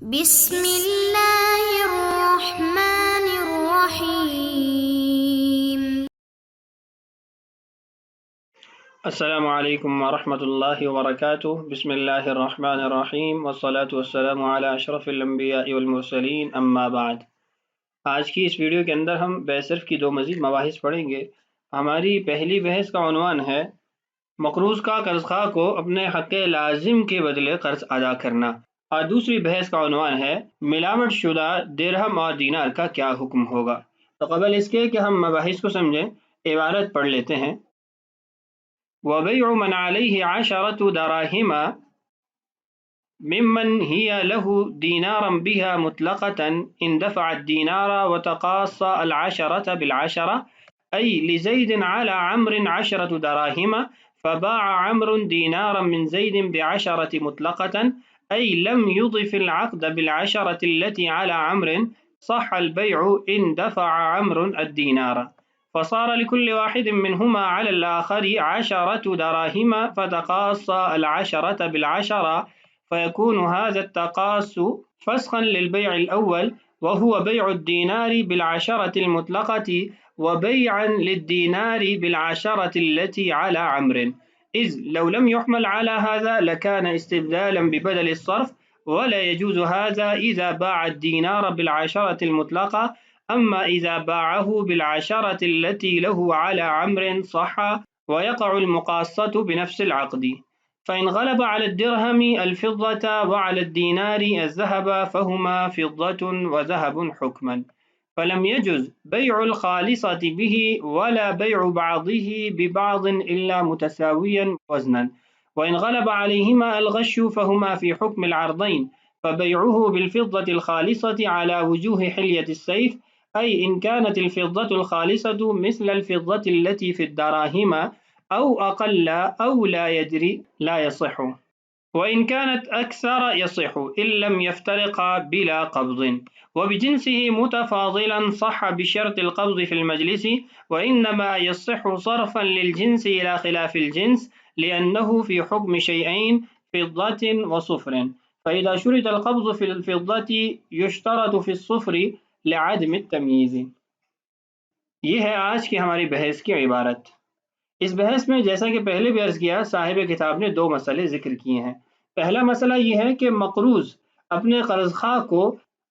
بسم اللہ الرحمن الرحیم۔ السلام علیکم ورحمۃ اللہ وبرکاتہ۔ بسم اللہ الرحمن الرحیم والصلاة والسلام علی اشرف الانبیاء والمرسلین، اما بعد۔ آج کی اس ویڈیو کے اندر ہم بے صرف کی دو مزید مباحث پڑھیں گے۔ ہماری پہلی بحث کا عنوان ہے مقروض کا قرض خواہ کو اپنے حق لازم کے بدلے قرض ادا کرنا، اور دوسری بحث کا عنوان ہے ملاوٹ شدہ درہم اور دینار کا کیا حکم ہوگا۔ تو قبل اس کے کہ ہم مباحث کو سمجھیں، عبارت پڑھ لیتے ہیں۔ وبيع من عليه 10 دراهم ممن هي له دينارا بها مطلقة إن دفع الدينار وتقاصى 10 بالعشرة، أي لزيد على عمرو 10 دراهم فباع عمرو دينارا من زيد ب10 مطلقة، أي لم يضف العقد بالعشرة التي على عمرو، صح البيع إن دفع عمرو الدينار، فصار لكل واحد منهما على الآخر 10 دراهم فتقاصى 10 بالعشرة، فيكون هذا التقاص فسخا للبيع الأول، وهو بيع الدينار بالعشرة المطلقة وبيعا للدينار بالعشرة التي على عمرو، إذ لو لم يحمل على هذا لكان استبدالا ببدل الصرف، ولا يجوز هذا إذا باع الدينار بالعشرة المطلقة، أما إذا باعه بالعشرة التي له على عمرو صح، ويقع المقاصة بنفس العقد، فإن غلب على الدرهم الفضة وعلى الدينار الذهب فهما فضة وذهب حكما، فلم يجوز بيع الخالصة به ولا بيع بعضه ببعض إلا متساويا وزنا، وإن غلب عليهما الغش فهما في حكم العرضين، فبيعه بالفضة الخالصة على وجوه حلية السيف، أي إن كانت الفضة الخالصة مثل الفضة التي في الدراهم أو أقل أو لا يدري لا يصح، وإن كانت أكثر يصح إن لم يفترقا بلا قبض، وبجنسه متفاضلا صح بشرط القبض في المجلس، وإنما يصح صرفا للجنس إلى خلاف الجنس لأنه في حكم شيئين فضة وصفر، فإذا شرط القبض في الفضة يشترط في الصفر لعدم التمييز۔ یہ ہے آج کی ہماری بحث کی عبارت۔ اس بحث میں جیسا کہ پہلے بھی عرض کیا، صاحب کتاب نے دو مسئلے ذکر کیے ہیں۔ پہلا مسئلہ یہ ہے کہ مقروض اپنے قرض خواہ کو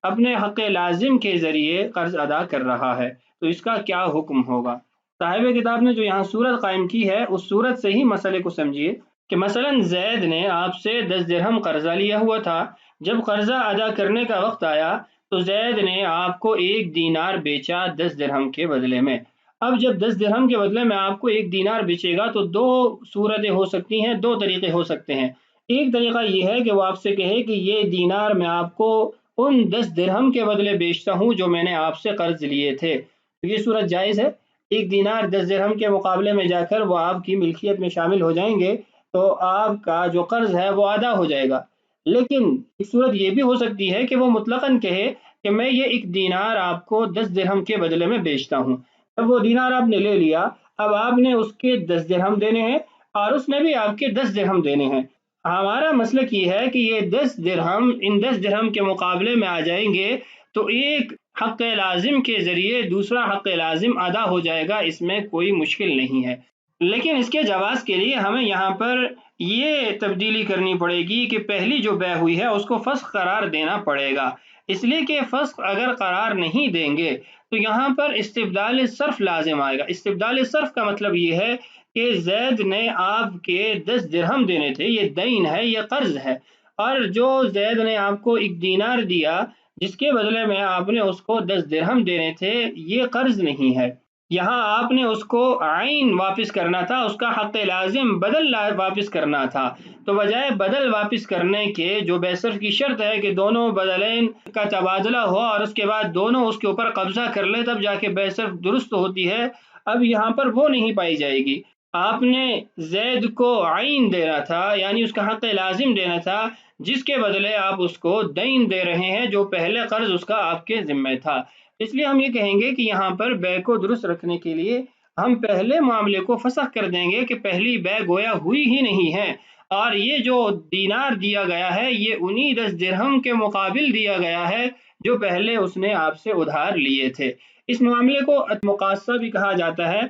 اپنے حق لازم کے ذریعے قرض ادا کر رہا ہے، تو اس کا کیا حکم ہوگا۔ صاحب کتاب نے جو یہاں صورت قائم کی ہے، اس صورت سے ہی مسئلے کو سمجھیے کہ مثلا زید نے آپ سے 10 درہم قرضہ لیا ہوا تھا، جب قرضہ ادا کرنے کا وقت آیا تو زید نے آپ کو 1 دینار بیچا 10 درہم کے بدلے میں۔ اب جب 10 درہم کے بدلے میں آپ کو 1 دینار بیچے گا تو دو صورتیں ہو سکتی ہیں، دو طریقے ہو سکتے ہیں۔ ایک طریقہ یہ ہے کہ وہ آپ سے کہے کہ یہ دینار میں آپ کو ان 10 درہم کے بدلے بیچتا ہوں جو میں نے آپ سے قرض لیے تھے، تو یہ صورت جائز ہے۔ 1 دینار 10 درہم کے مقابلے میں جا کر وہ آپ کی ملکیت میں شامل ہو جائیں گے، تو آپ کا جو قرض ہے وہ ادا ہو جائے گا۔ لیکن ایک صورت یہ بھی ہو سکتی ہے کہ وہ مطلقاً کہے کہ میں یہ 1 دینار آپ کو 10 درہم کے بدلے میں بیچتا ہوں۔ اب وہ دینار آپ نے لے لیا، اب آپ نے اس کے 10 درہم دینے ہیں اور اس نے بھی آپ کے 10 درہم دینے ہیں۔ ہمارا مسلک یہ ہے کہ یہ 10 درہم ان 10 درہم کے مقابلے میں آ جائیں گے تو ایک حق لازم کے ذریعے دوسرا حق لازم ادا ہو جائے گا، اس میں کوئی مشکل نہیں ہے۔ لیکن اس کے جواز کے لیے ہمیں یہاں پر یہ تبدیلی کرنی پڑے گی کہ پہلی جو بیع ہوئی ہے اس کو فسخ قرار دینا پڑے گا، اس لیے کہ فسخ اگر قرار نہیں دیں گے تو یہاں پر استبدال صرف لازم آئے گا۔ استبدال صرف کا مطلب یہ ہے کہ زید نے آپ کے 10 درہم دینے تھے، یہ دین ہے، یہ قرض ہے، اور جو زید نے آپ کو 1 دینار دیا جس کے بدلے میں آپ نے اس کو 10 درہم دینے تھے، یہ قرض نہیں ہے۔ یہاں آپ نے اس کو عین واپس کرنا تھا، اس کا حق لازم بدل واپس کرنا تھا، تو بجائے بدل واپس کرنے کے جو بے صرف کی شرط ہے کہ دونوں بدلین کا تبادلہ ہو اور اس کے بعد دونوں اس کے اوپر قبضہ کر لیں تب جا کے بے صرف درست ہوتی ہے، اب یہاں پر وہ نہیں پائی جائے گی۔ آپ نے زید کو عین دینا تھا، یعنی اس کا حق لازم دینا تھا، جس کے بدلے آپ اس کو دین دے رہے ہیں جو پہلے قرض اس کا آپ کے ذمہ تھا۔ اس لیے ہم یہ کہیں گے کہ یہاں پر بیع کو درست رکھنے کے لیے ہم پہلے معاملے کو فسخ کر دیں گے کہ پہلی بیع گویا ہوئی ہی نہیں ہے، اور یہ جو دینار دیا گیا ہے یہ انہی 10 درہم کے مقابل دیا گیا ہے جو پہلے اس نے آپ سے ادھار لیے تھے۔ اس معاملے کو مقاصہ بھی کہا جاتا ہے،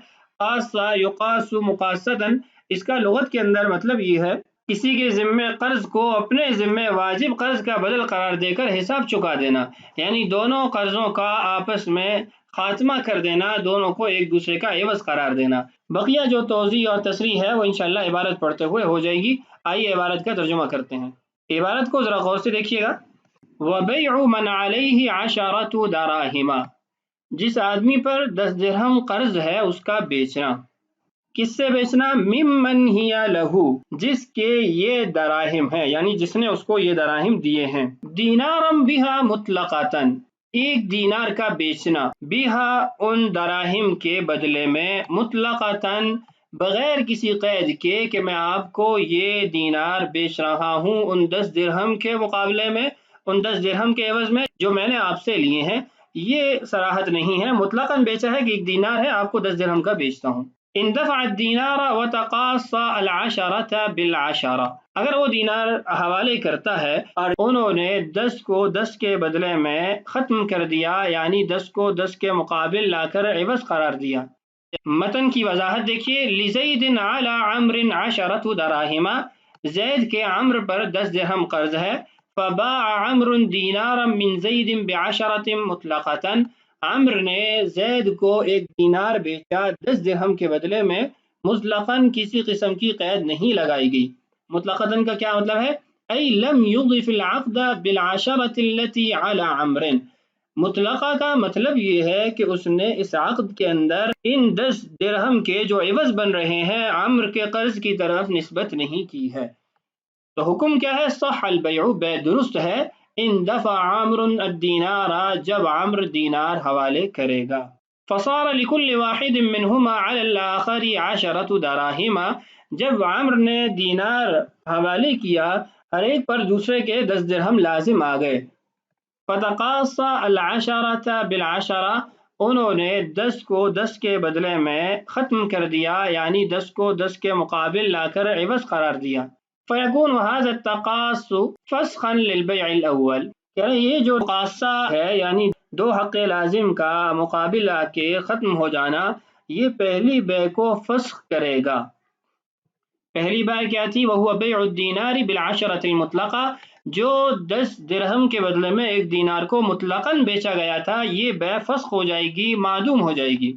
قاصہ یقاس مقاصدن۔ اس کا لغت کے اندر مطلب یہ ہے کسی کے ذمے قرض کو اپنے ذمے واجب قرض کا بدل قرار دے کر حساب چکا دینا، یعنی دونوں قرضوں کا آپس میں خاتمہ کر دینا، دونوں کو ایک دوسرے کا عوض قرار دینا۔ بقیہ جو توضیح اور تصریح ہے وہ انشاءاللہ عبارت پڑھتے ہوئے ہو جائے گی۔ آئیے عبارت کا ترجمہ کرتے ہیں۔ عبارت کو ذرا غور سے دیکھیے گا۔ وَبَيْعُ مَنْ عَلَيْهِ عَشَرَةُ دَرَاهِمَ، جس آدمی پر 10 درہم قرض ہے اس کا بیچنا۔ کس سے بیچنا؟ ممن ہی لہو، جس کے یہ دراہم ہیں، یعنی جس نے اس کو یہ دراہم دیے ہیں۔ دینارم بہا مطلقاتن، ایک دینار کا بیچنا، بہا ان دراہم کے بدلے میں، مطلقاتن بغیر کسی قید کے کہ میں آپ کو یہ دینار بیچ رہا ہوں ان 10 درہم کے مقابلے میں، ان 10 درہم کے عوض میں جو میں نے آپ سے لیے ہیں۔ یہ صراحت نہیں ہے، مطلقاً بیچا ہے کہ ایک دینار ہے، آپ کو 10 درہم کا بیچتا ہوں۔ ان دفع الدینار وتقاصى العشرة بالعشرة، اگر وہ دینار حوالے کرتا ہے اور انہوں نے 10 کو 10 کے بدلے میں ختم کر دیا، یعنی 10 کو 10 کے مقابل لا کر عوض قرار دیا۔ متن کی وضاحت دیکھیے۔ لزید علی عمر 10 دراہم، زید کے عمر پر 10 درہم قرض ہے۔ فباع عمر دینارا من زید ب10 مطلقة، عمر نے زید کو ایک دینار بیچا 10 درہم کے بدلے میں، مطلقاً کسی قسم کی قید نہیں لگائی گئی۔ مطلقاً کا کیا مطلب ہے؟ ای لم یضف العقد بالعشرة التي على عمر، مطلقہ کا مطلب یہ ہے کہ اس نے اس عقد کے اندر ان 10 درہم کے جو عوض بن رہے ہیں عمر کے قرض کی طرف نسبت نہیں کی ہے۔ تو حکم کیا ہے؟ صح البیع، بے درست ہے۔ ان دفع عمر الدینار، جب عمر دینار حوالے کرے گا۔ فصار لكل واحد منهما على الآخر 10 دراہم، جب عمر نے دینار حوالے کیا ہر ایک پر دوسرے کے 10 درہم لازم آ گئے۔ فتقاصى العشرة بالعشرة، انہوں نے 10 کو 10 کے بدلے میں ختم کر دیا، یعنی 10 کو 10 کے مقابل لا کر عوض قرار دیا۔ فیکون هذا التقاص فسخا للبیع الاول، یہ جو تقاصہ ہے یعنی 2 حق لازم کا مقابل آ کے ختم ہو جانا، یہ پہلی بے کو فسخ کرے گا۔ پہلی بے کیا تھی؟ وہو بیع الدینار بالعشرة المطلقہ، جو 10 درہم کے بدلے میں ایک دینار کو مطلقاً بیچا گیا تھا، یہ بے فسخ ہو جائے گی، معدوم ہو جائے گی۔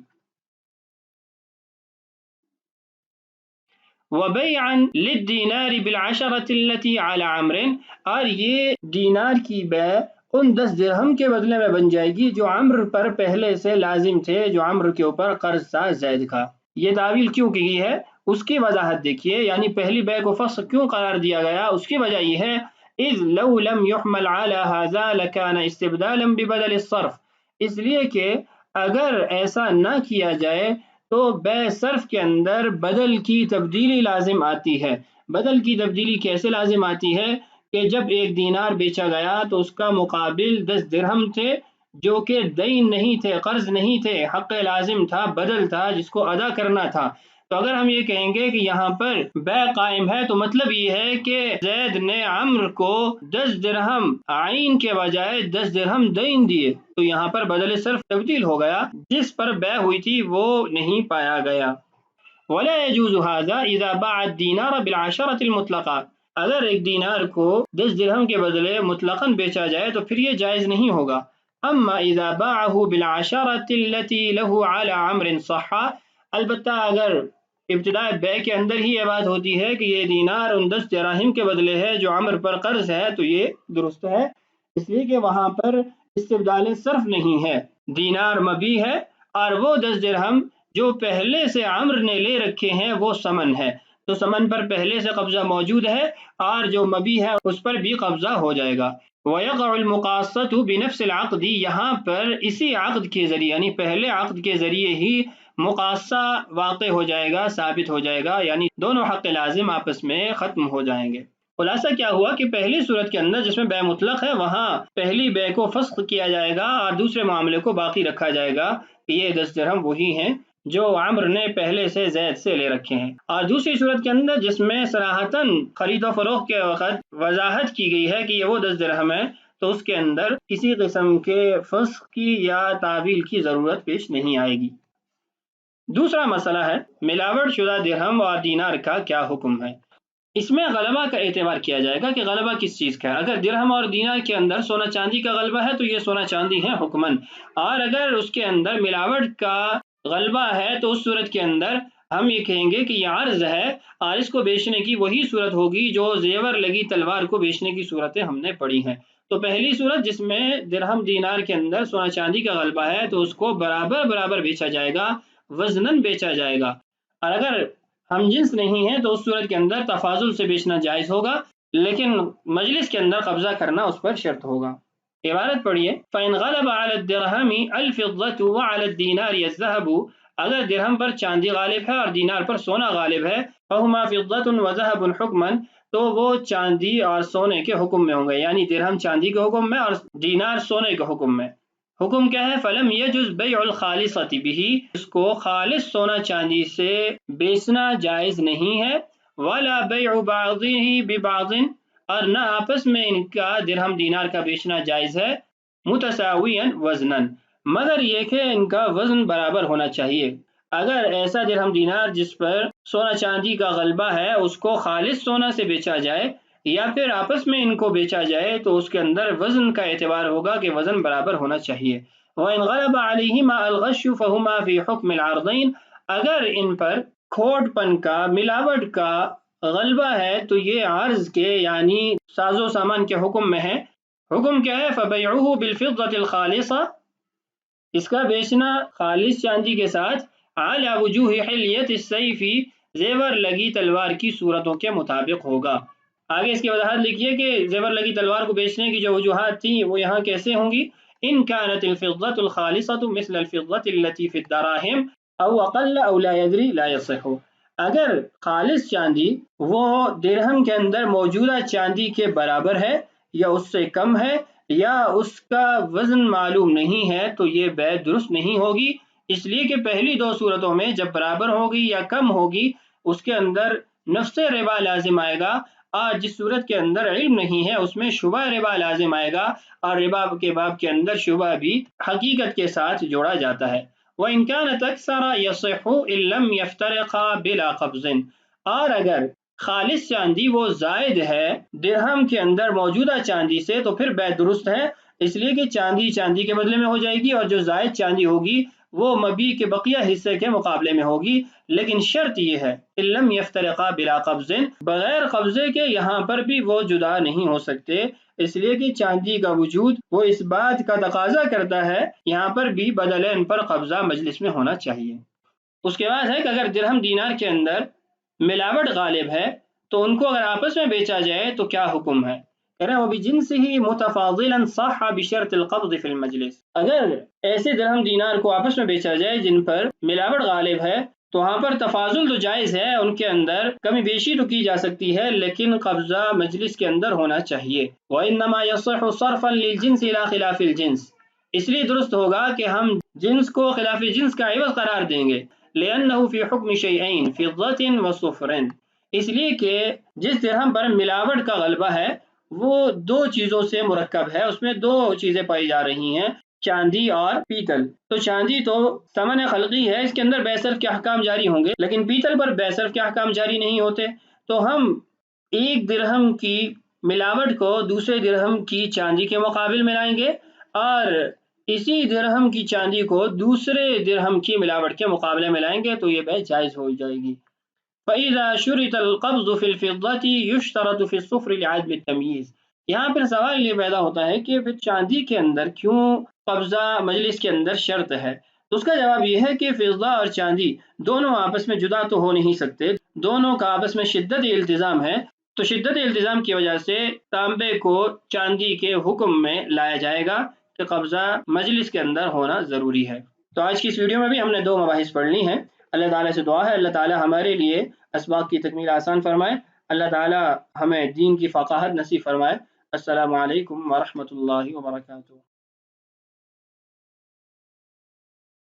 وبيعا للدینار بالعشرة التي على عمر، اور یہ دینار کی بے ان 10 درہم کے بدلے میں بن جائے گی جو عمر پر پہلے سے لازم تھے، جو عمر کے اوپر قرض تھا زید کا۔ یہ تعویل کیوں کی گئی ہے اس کی وضاحت دیکھیے، یعنی پہلی بے کو فسخ کیوں قرار دیا گیا، اس کی وجہ یہ ہے اذ لو لم يحمل على هذا لكان استبدالا ببدل الصرف، اس لیے کہ اگر ایسا نہ کیا جائے تو بے صرف کے اندر بدل کی تبدیلی لازم آتی ہے۔ بدل کی تبدیلی کیسے لازم آتی ہے کہ جب ایک دینار بیچا گیا تو اس کا مقابل 10 درہم تھے جو کہ دین نہیں تھے، قرض نہیں تھے، حق لازم تھا، بدل تھا جس کو ادا کرنا تھا۔ تو اگر ہم یہ کہیں گے کہ یہاں پر بے قائم ہے تو مطلب یہ ہے کہ زید نے عمر کو 10 درہم عین کے بجائے 10 درہم دین دیے، تو یہاں پر بدل صرف تبدیل ہو گیا، جس پر بے ہوئی تھی وہ نہیں پایا گیا۔ ولا يجوز هذا اذا باع الدینار بالعشرة المطلقہ، اگر ایک دینار کو 10 درہم کے بدلے مطلقاً بیچا جائے تو پھر یہ جائز نہیں ہوگا۔ اما اذا باعه بالعشرة التي له على عمر صح، البتہ اگر ابتداء بے کے اندر ہی یہ بات ہوتی ہے کہ یہ دینار ان 10 دراہم کے بدلے ہے جو عمر پر قرض ہے، تو یہ درست ہے، اس لیے کہ وہاں پر استبدال صرف نہیں ہے، دینار مبی ہے اور وہ 10 درہم جو پہلے سے عمر نے لے رکھے ہیں وہ ثمن ہے، تو ثمن پر پہلے سے قبضہ موجود ہے اور جو مبی ہے اس پر بھی قبضہ ہو جائے گا۔ وَيَقَعُ الْمُقَاصَّةُ بِنَفْسِ الْعَقْدِ، یہاں پر اسی عقد کے ذریعے یعنی پہلے عقد کے ذریعے ہی مقاصہ واقع ہو جائے گا، ثابت ہو جائے گا، یعنی دونوں حق لازم آپس میں ختم ہو جائیں گے۔ خلاصہ کیا ہوا کہ پہلی صورت کے اندر جس میں بے مطلق ہے وہاں پہلی بے کو فسخ کیا جائے گا اور دوسرے معاملے کو باقی رکھا جائے گا کہ یہ 10 درہم وہی ہیں جو عمر نے پہلے سے زید سے لے رکھے ہیں۔ اور دوسری صورت کے اندر جس میں صراحتاً خرید و فروخت کے وقت وضاحت کی گئی ہے کہ یہ وہ 10 درہم ہے، تو اس کے اندر کسی قسم کے فسخ کی یا تعویل کی ضرورت پیش نہیں آئے گی۔ دوسرا مسئلہ ہے ملاوٹ شدہ درہم اور دینار کا کیا حکم ہے۔ اس میں غلبہ کا اعتبار کیا جائے گا کہ غلبہ کس چیز کا ہے۔ اگر درہم اور دینار کے اندر سونا چاندی کا غلبہ ہے تو یہ سونا چاندی ہے حکماً، اور اگر اس کے اندر ملاوٹ کا غلبہ ہے تو اس صورت کے اندر ہم یہ کہیں گے کہ یہ عرض ہے، اور اس کو بیچنے کی وہی صورت ہوگی جو زیور لگی تلوار کو بیچنے کی صورتیں ہم نے پڑھی ہیں۔ تو پہلی صورت جس میں درہم دینار کے اندر سونا چاندی کا غلبہ ہے تو اس کو برابر برابر بیچا جائے گا، وزناً بیچا جائے گا، اور اگر ہم جنس نہیں ہیں تو اس صورت کے اندر تفاضل سے بیچنا جائز ہوگا، لیکن مجلس کے اندر قبضہ کرنا اس پر شرط ہوگا۔ عبارت پڑھیے، فَإِنْ غَلَبَ عَلَى الدِّرْهَمِ الْفِضَّةُ وَعَلَى الدِّينَارِ الذَّهَبُ، اگر درہم پر چاندی غالب ہے اور دینار پر سونا غالب ہے، فَهُمَا فِضَّةٌ وَذَهَبٌ حُكْمًا، تو وہ چاندی اور سونے کے حکم میں ہوں گے، یعنی درہم چاندی کے حکم میں اور دینار سونے کے حکم میں۔ حکم کیا ہے؟ فَلَمْ يَجُزْ بَيْعُ الْخَالِصَةِ بِهِ، اس کو خالص سونا چاندی سے بیچنا جائز نہیں ہے، وَلَا بَيْعُ بَعْضِهِ بِبَعْضٍ، اور نہ آپس میں ان کا درہم دینار کا بیچنا جائز ہے، متساویاً وزناً، مگر یہ کہ ان کا وزن برابر ہونا چاہیے۔ اگر ایسا درہم دینار جس پر سونا چاندی کا غلبہ ہے اس کو خالص سونا سے بیچا جائے یا پھر آپس میں ان کو بیچا جائے تو اس کے اندر وزن کا اعتبار ہوگا کہ وزن برابر ہونا چاہیے۔ وَإِنْ غَلَبَ عَلَيْهِمَا الْغَشُّ فَهُمَا فِي حُكْمِ الْعَرْضَيْنِ، اگر ان پر کھوٹ پن کا، ملاوٹ کا غلبہ ہے تو یہ عرض کے یعنی ساز و سامان کے حکم میں ہے۔ حکم کیا ہے؟ فَبَيْعُهُ بِالْفِضَّةِ الْخَالِصَةِ، اس کا بیچنا خالص چاندی کے ساتھ، عَلَى وُجُوهِ حِلْيَةِ السَّيْفِ، زیور لگی تلوار کی صورتوں کے مطابق ہوگا۔ آگے اس کی وضاحت لکھیے کہ زیور لگی تلوار کو بیچنے کی جو وجوہات تھیں وہ یہاں کیسے ہوں گی۔ ان كانت الفضة الخالصة مثل الفضة التي في الدراهم او اقل او لا يدري لا يصح، اگر خالص چاندی وہ درہم کے اندر موجودہ چاندی کے برابر ہے یا اس سے کم ہے یا اس کا وزن معلوم نہیں ہے تو یہ بیع درست نہیں ہوگی، اس لیے کہ پہلی دو صورتوں میں جب برابر ہوگی یا کم ہوگی اس کے اندر نفس ربا لازم آئے گا، اور جس صورت کے اندر علم نہیں ہے اس میں شبہ ربا لازم آئے گا، اور ربا کے باب کے اندر شبہ بھی حقیقت کے ساتھ جوڑا جاتا ہے۔ وَإِنْ كَانَتْ أَكْثَرَ يَصِحُّ إِن لَمْ يَفْتَرِقَا بِلَا قَبْضٍ، اور اگر خالص چاندی وہ زائد ہے درہم کے اندر موجودہ چاندی سے تو پھر بیع درست ہے، اس لیے کہ چاندی چاندی کے بدلے میں ہو جائے گی اور جو زائد چاندی ہوگی وہ مبیع کے بقیہ حصے کے مقابلے میں ہوگی، لیکن شرط یہ ہے إِن لَمْ يَفْتَرِقَا بِلَا قَبْضٍ، بغیر قبضے کے یہاں پر بھی وہ جدا نہیں ہو سکتے، اس لیے کہ چاندی کا وجود وہ اس بات کا تقاضا کرتا ہے، یہاں پر بھی بدلین پر قبضہ مجلس میں ہونا چاہیے۔ اس کے بعد ہے کہ اگر درہم دینار کے اندر ملاوٹ غالب ہے تو ان کو اگر آپس میں بیچا جائے تو کیا حکم ہے؟ کہہ رہے ہیں وَبِجِنْسِهِ مُتَفَاضِلًا صَحَّ بِشَرْطِ الْقَبْضِ فِي الْمَجْلِسِ، اگر ایسے درہم دینار کو آپس میں بیچا جائے جن پر ملاوٹ غالب ہے تو وہاں پر تفاضل تو جائز ہے، ان کے اندر کمی بیشی تو کی جا سکتی ہے، لیکن قبضہ مجلس کے اندر ہونا چاہیے۔ وَإِنَّمَا يَصِحُّ صَرْفًا لِلْجِنْسِ إِلَى خِلَافِ الْجِنْسِ، اس لیے درست ہوگا کہ ہم جنس کو خلاف جنس کا عوض قرار دیں گے، لِأَنَّهُ فِي حُكْمِ شَيْئَيْنِ فِضَّةٍ وَصُفْرٍ، اس لیے کہ جس درہم پر ملاوٹ کا غلبہ ہے وہ دو چیزوں سے مرکب ہے، اس میں دو چیزیں پائی جا رہی ہیں، چاندی اور پیتل۔ تو چاندی تو ثمن خلقی ہے، اس کے اندر بیع صرف کے احکام جاری ہوں گے، لیکن پیتل پر بیع صرف کے احکام جاری نہیں ہوتے، تو ہم ایک درہم کی ملاوٹ کو دوسرے درہم کی چاندی کے مقابل میں لائیں گے اور اسی درہم کی چاندی کو دوسرے درہم کی ملاوٹ کے مقابلے میں لائیں گے تو یہ بیع جائز ہو جائے گی۔ فَإِذَا شُرِطَ الْقَبْضُ فِي الْفِضَّةِ يُشْتَرَطُ فِي الصُّفْرِ لِعَدْمِ التَّمْيِيزِ، یہاں پھر سوال یہ پیدا ہوتا ہے کہ پھر چاندی کے اندر کیوں قبضہ مجلس کے اندر شرط ہے؟ تو اس کا جواب یہ ہے کہ فضہ اور چاندی دونوں آپس میں جدا تو ہو نہیں سکتے، دونوں کا آپس میں شدت التزام ہے، تو شدت التزام کی وجہ سے تانبے کو چاندی کے حکم میں لایا جائے گا کہ قبضہ مجلس کے اندر ہونا ضروری ہے۔ تو آج کی اس ویڈیو میں بھی ہم نے دو مباحث پڑھ لی ہیں۔ اللہ تعالیٰ سے دعا ہے اللہ تعالیٰ ہمارے لیے اسباق کی تکمیل آسان فرمائے، اللہ تعالیٰ ہمیں دین کی فقاہت نصیب فرمائے۔ السلام علیکم ورحمۃ اللہ وبرکاتہ۔